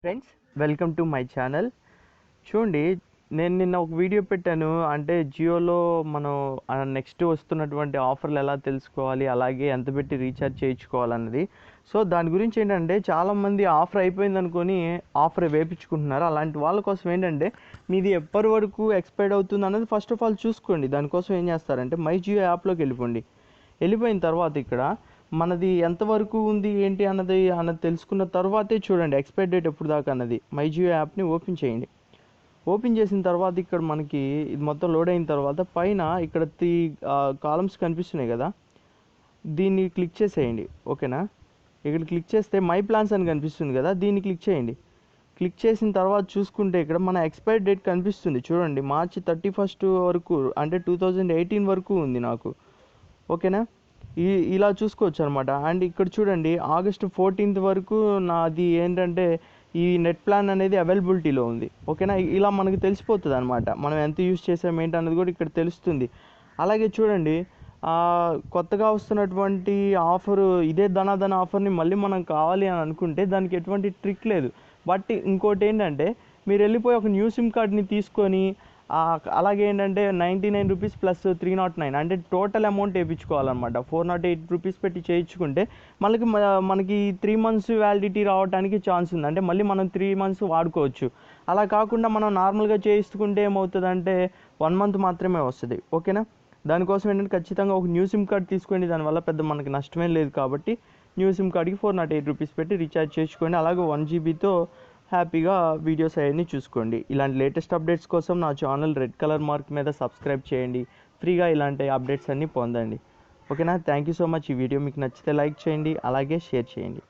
Friends, welcome to my channel. చూడండి, నేను నిన్న ఒక వీడియో పెట్టాను. అంటే జియోలో మనం నెక్స్ట్ వస్తున్నటువంటి ఆఫర్లు ఎలా తెలుసుకోవాలి, అలాగే ఎంత పెట్టి రీఛార్జ్ చేయించుకోవాలన్నది. సో దాని గురించి ఏంటంటే, చాలామంది ఆఫర్ అయిపోయింది అనుకొని ఆఫర్ వేయించుకుంటున్నారు. అలాంటి వాళ్ళ కోసం ఏంటంటే, మీది ఎప్పటి వరకు ఎక్స్పైర్డ్ అవుతుంది అన్నది ఫస్ట్ ఆఫ్ ఆల్ చూసుకోండి. దానికోసం ఏం చేస్తారంటే, మై జియో యాప్లోకి వెళ్ళిపోయిన తర్వాత ఇక్కడ మనది ఎంతవరకు ఉంది ఏంటి అన్నది తెలుసుకున్న తర్వాతే చూడండి ఎక్స్పైర్ డేట్ ఎప్పుడు దాకా అన్నది. మై జియో యాప్ని ఓపెన్ చేయండి. ఓపెన్ చేసిన తర్వాత ఇక్కడ మనకి ఇది మొత్తం లోడ్ అయిన తర్వాత పైన ఇక్కడ 3 కాలమ్స్ కనిపిస్తున్నాయి కదా, దీన్ని క్లిక్ చేసేయండి. ఓకేనా? ఇక్కడ క్లిక్ చేస్తే మై ప్లాన్స్ అని కనిపిస్తుంది కదా, దీన్ని క్లిక్ చేయండి. క్లిక్ చేసిన తర్వాత చూసుకుంటే ఇక్కడ మన ఎక్స్పైర్ డేట్ కనిపిస్తుంది చూడండి. మార్చి 31 వరకు, అంటే 2018 వరకు ఉంది నాకు. ఓకేనా? ఇలా చూసుకోవచ్చు అనమాట. అండ్ ఇక్కడ చూడండి, ఆగస్ట్ 14 వరకు నాది ఏంటంటే ఈ నెట్ ప్లాన్ అనేది అవైలబిలిటీలో ఉంది. ఓకేనా? ఇలా మనకు తెలిసిపోతుంది అనమాట, మనం ఎంత యూజ్ చేసాం ఏంటి అన్నది కూడా ఇక్కడ తెలుస్తుంది. అలాగే చూడండి, కొత్తగా వస్తున్నటువంటి ఆఫరు, ఇదే ధనాధన ఆఫర్ని మళ్ళీ మనం కావాలి అని అనుకుంటే దానికి ఎటువంటి ట్రిక్ లేదు. బట్ ఇంకోటి ఏంటంటే, మీరు వెళ్ళిపోయి ఒక న్యూ సిమ్ కార్డ్ని తీసుకొని అలాగే ఏంటంటే 99 రూపీస్ ప్లస్ 309, అంటే టోటల్ అమౌంట్ వేయించుకోవాలన్నమాట. 408 రూపీస్ పెట్టి చేయించుకుంటే మనకి 3 మంత్స్ వ్యాలిడిటీ రావడానికి ఛాన్స్ ఉంది. అంటే మళ్ళీ మనం 3 మంత్స్ వాడుకోవచ్చు. అలా కాకుండా మనం నార్మల్గా చేయించుకుంటే ఏమవుతుందంటే 1 మంత్ మాత్రమే వస్తుంది. ఓకేనా? దానికోసం ఏంటంటే ఖచ్చితంగా ఒక న్యూ సిమ్ కార్డ్ తీసుకోండి. దానివల్ల పెద్ద మనకి నష్టమేం లేదు కాబట్టి న్యూ సిమ్ కార్డ్కి 408 రూపీస్ పెట్టి రీఛార్జ్ చేసుకోండి. అలాగే 1 జీబీతో హ్యాపీగా వీడియోస్ అవన్నీ చూసుకోండి. ఇలాంటి లేటెస్ట్ అప్డేట్స్ కోసం నా ఛానల్ రెడ్ కలర్ మార్క్ మీద సబ్స్క్రైబ్ చేయండి. ఫ్రీగా ఇలాంటి అప్డేట్స్ అన్నీ పొందండి. ఓకేనా? Thank you so much. ఈ వీడియో మీకు నచ్చితే లైక్ చేయండి, అలాగే షేర్ చేయండి.